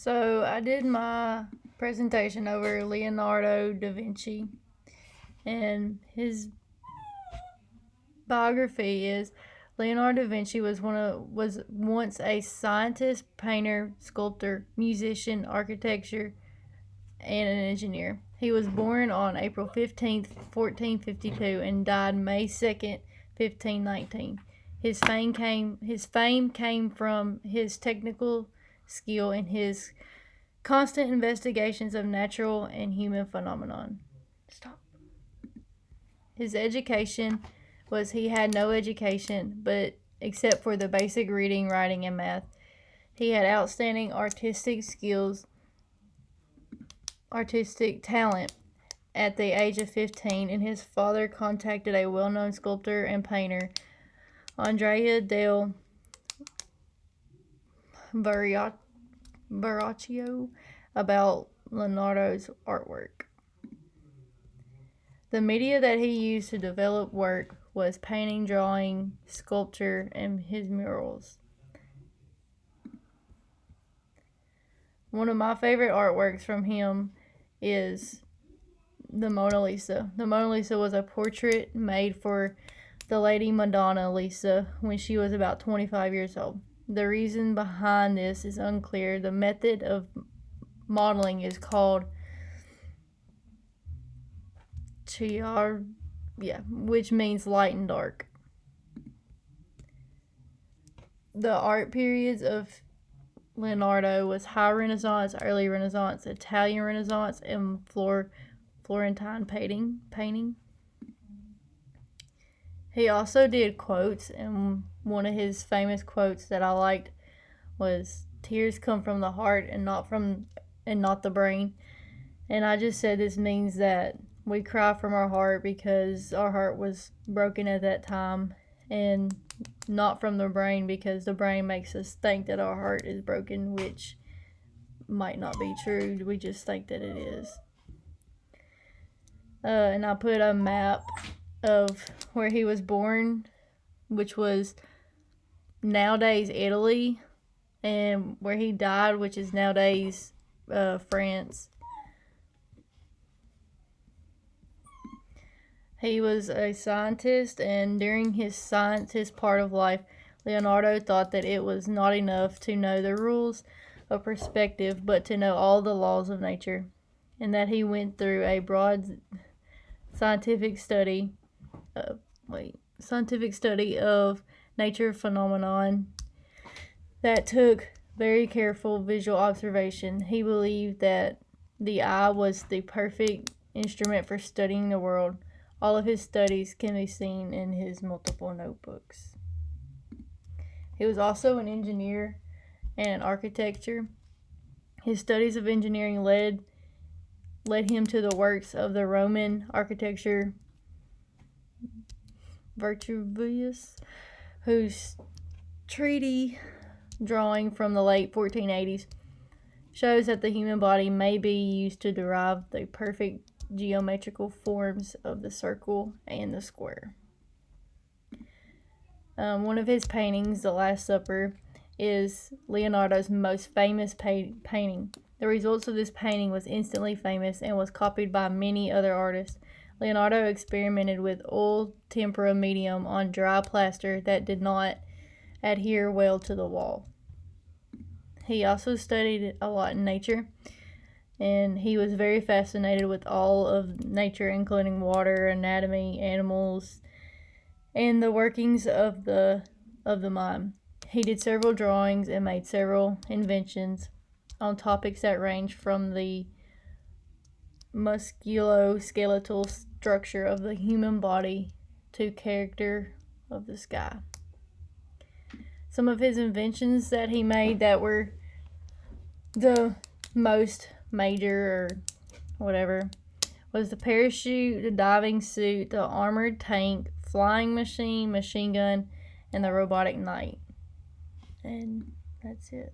So I did my presentation over Leonardo da Vinci, and his biography is Leonardo da Vinci was once a scientist, painter, sculptor, musician, architecture, and an engineer. He was born on April 15th, 1452, and died May 2nd, 1519. His fame came from his technical skill and his constant investigations of natural and human phenomenon. Stop. His education was he had no education, but except for the basic reading, writing, and math. He had outstanding artistic talent at the age of 15, and his father contacted a well-known sculptor and painter, Andrea del Verrocchio, about Leonardo's artwork. The media that he used to develop work was painting, drawing, sculpture, and his murals. One of my favorite artworks from him is the Mona Lisa. The Mona Lisa was a portrait made for the Lady Madonna Lisa when she was about 25 years old. The reason behind this is unclear. The method of modeling is called which means light and dark. The art periods of Leonardo was High Renaissance, Early Renaissance, Italian Renaissance, and Florentine painting. He also did quotes, and one of his famous quotes that I liked was, "Tears come from the heart and not the brain." And I just said this means that we cry from our heart because our heart was broken at that time, and not from the brain because the brain makes us think that our heart is broken, which might not be true. We just think that it is. And I put a map of where he was born, which was nowadays Italy, and where he died, which is nowadays France. He was a scientist, and during his scientist part of life, Leonardo thought that it was not enough to know the rules of perspective, but to know all the laws of nature, and that he went through a broad scientific study of nature phenomenon that took very careful visual observation. He believed that the eye was the perfect instrument for studying the world. All of his studies can be seen in his multiple notebooks. He was also an engineer and an architecture. His studies of engineering led him to the works of the Roman architecture Vitruvius, whose treatise drawing from the late 1480s shows that the human body may be used to derive the perfect geometrical forms of the circle and the square. One of his paintings, The Last Supper, is Leonardo's most famous painting. The results of this painting was instantly famous and was copied by many other artists. Leonardo experimented with oil tempera medium on dry plaster that did not adhere well to the wall. He also studied a lot in nature, and he was very fascinated with all of nature, including water, anatomy, animals, and the workings of the mind. He did several drawings and made several inventions on topics that range from the musculoskeletal structure of the human body to character of the sky. Some of his inventions that he made that were the most major or whatever was the parachute, the diving suit, the armored tank, flying machine, machine gun, and the robotic knight. And that's it.